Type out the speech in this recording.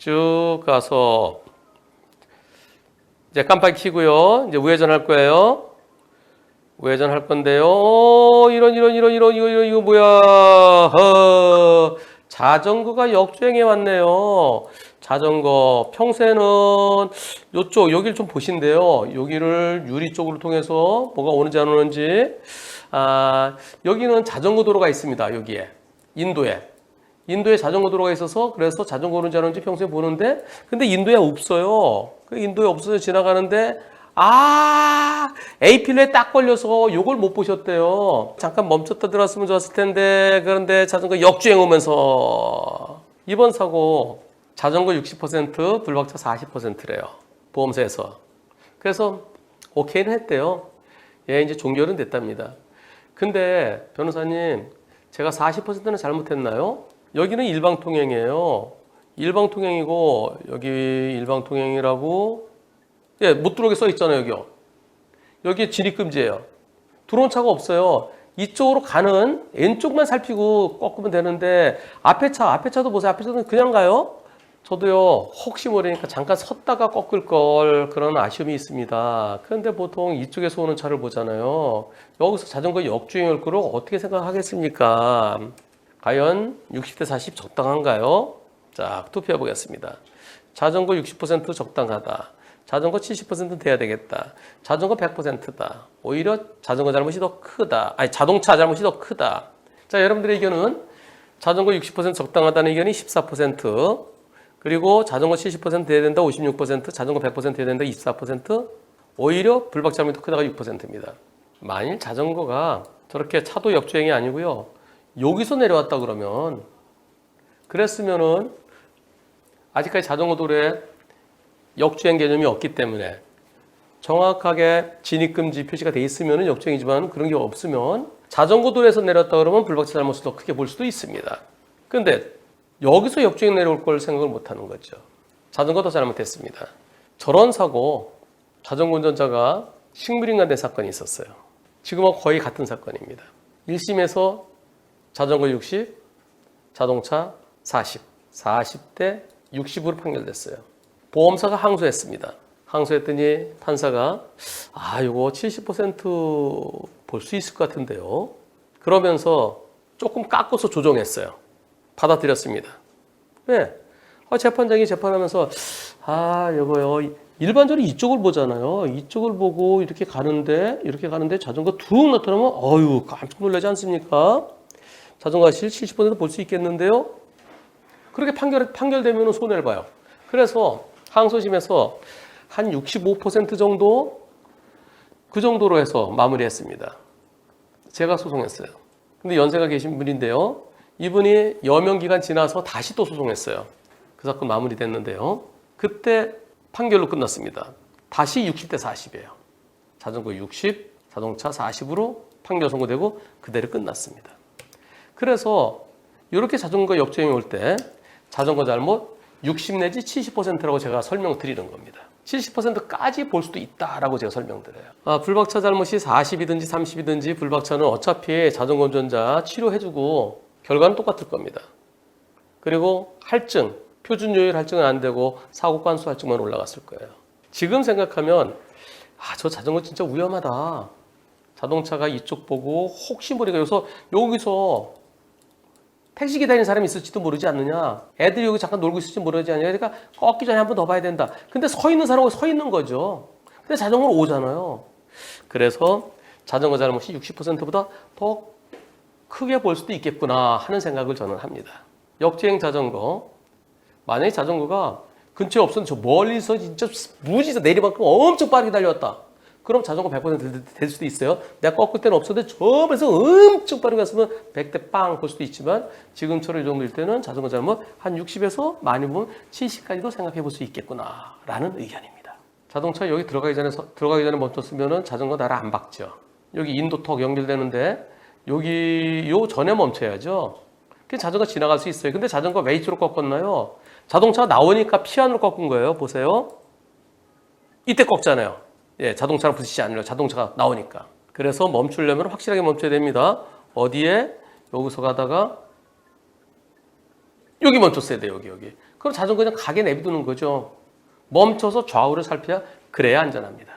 쭉 가서 이제 깜빡이 켜고요. 이제 우회전 할 거예요. 우회전 할 건데요. 이런 이거 뭐야? 자전거가 역주행해 왔네요. 자전거 평소에는 요쪽 여기를 좀 보신대요. 여기를 유리 쪽으로 통해서 뭐가 오는지 안 오는지. 여기는 자전거 도로가 있습니다. 여기에 인도에 자전거 도로가 있어서 그래서 자전거 오는지 안 오는지 평소에 보는데 근데 인도에 없어요. 그 인도에 없어서 지나가는데 A필러에 딱 걸려서 요걸 못 보셨대요. 잠깐 멈췄다 들어왔으면 좋았을 텐데 그런데 자전거 역주행 오면서 이번 사고 자전거 60% 불박차 40%래요. 보험사에서. 그래서 오케이는 했대요. 예, 이제 종결은 됐답니다. 근데 변호사님 제가 40%는 잘못했나요? 여기는 일방통행이에요. 일방통행이고 여기 일방통행이라고 예, 못 들어오게 써 있잖아요, 여기요. 여기 진입금지예요. 들어온 차가 없어요. 이쪽으로 가는 왼쪽만 살피고 꺾으면 되는데 앞에 차도 보세요. 앞에 차는 그냥 가요. 저도요, 혹시 모르니까 잠깐 섰다가 꺾을 걸 그런 아쉬움이 있습니다. 그런데 보통 이쪽에서 오는 차를 보잖아요. 여기서 자전거 역주행할 거를 어떻게 생각하겠습니까? 과연 60대 40 적당한가요? 자, 투표해 보겠습니다. 자전거 60% 적당하다. 자전거 70% 돼야 되겠다. 자전거 100%다. 오히려 자전거 잘못이 더 크다. 자동차 잘못이 더 크다. 자, 여러분들의 의견은 자전거 60% 적당하다는 의견이 14%, 그리고 자전거 70% 돼야 된다 56%, 자전거 100% 돼야 된다 24%, 오히려 불박 잘못이 더 크다가 6%입니다. 만일 자전거가 저렇게 차도 역주행이 아니고요. 여기서 내려왔다 그러면 그랬으면은 아직까지 자전거 도로에 역주행 개념이 없기 때문에 정확하게 진입금지 표시가 돼 있으면 역주행이지만 그런 게 없으면 자전거 도로에서 내렸다 그러면 불박차 잘못을 더 크게 볼 수도 있습니다. 그런데 여기서 역주행 내려올 걸 생각을 못 하는 거죠. 자전거도 잘못했습니다. 저런 사고 자전거 운전자가 식물인간된 사건이 있었어요. 지금은 거의 같은 사건입니다. 1심에서 자전거 60, 자동차 40, 40대 60으로 판결됐어요. 보험사가 항소했습니다. 항소했더니 판사가 이거 70% 볼 수 있을 것 같은데요. 그러면서 조금 깎아서 조정했어요. 받아들였습니다. 왜? 재판장이 재판하면서 여보요. 일반적으로 이쪽을 보잖아요. 이쪽을 보고 이렇게 가는데 자전거 툭 나타나면 깜짝 놀라지 않습니까? 자전거 70% 볼 수 있겠는데요. 그렇게 판결되면 손해를 봐요. 그래서 항소심에서 한 65% 정도 그 정도로 해서 마무리했습니다. 제가 소송했어요. 근데 연세가 계신 분인데요. 이분이 여명기간 지나서 다시 또 소송했어요. 그 사건 마무리됐는데요. 그때 판결로 끝났습니다. 다시 60대 40이에요. 자전거 60, 자동차 40으로 판결 선고되고 그대로 끝났습니다. 그래서 이렇게 자전거 역주행이 올 때 자전거 잘못 60 내지 70%라고 제가 설명드리는 겁니다. 70%까지 볼 수도 있다라고 제가 설명드려요. 불박차 잘못이 40이든지 30이든지 불박차는 어차피 자전거 운전자 치료해주고 결과는 똑같을 겁니다. 그리고 할증, 표준 요율 할증은 안 되고 사고 관수 할증만 올라갔을 거예요. 지금 생각하면 저 자전거 진짜 위험하다. 자동차가 이쪽 보고 혹시 모르게 여기서 택시 기다리는 사람이 있을지도 모르지 않느냐. 애들이 여기 잠깐 놀고 있을지 모르지 않느냐. 그러니까 꺾기 전에 한 번 더 봐야 된다. 근데 서 있는 사람은 서 있는 거죠. 근데 자전거로 오잖아요. 그래서 자전거 잘못이 60%보다 더 크게 볼 수도 있겠구나 하는 생각을 저는 합니다. 역주행 자전거. 만약에 자전거가 근처에 없었는데 저 멀리서 진짜 무지서 내리만큼 엄청 빠르게 달려왔다. 그럼 자전거 100% 될 수도 있어요. 내가 꺾을 때는 없었는데 저 멀리서 엄청 빠르게 갔으면 100대 빵 볼 수도 있지만 지금처럼 이 정도일 때는 자전거 잘못 한 60에서 많이 보면 70까지도 생각해 볼 수 있겠구나 라는 의견입니다. 자동차 여기 들어가기 전에 멈췄으면 자전거 나를 안 박죠. 여기 인도턱 연결되는데 여기 요 전에 멈춰야죠. 그 자전거 지나갈 수 있어요. 근데 자전거 왜 이쪽으로 꺾었나요? 자동차가 나오니까 피안으로 꺾은 거예요. 보세요. 이때 꺾잖아요. 예, 자동차랑 부딪히지 않으려 자동차가 나오니까. 그래서 멈추려면 확실하게 멈춰야 됩니다. 어디에? 여기서 가다가 여기 멈췄어야 돼요. 여기. 그럼 자전거 그냥 가게 내비두는 거죠. 멈춰서 좌우를 살펴야 그래야 안전합니다.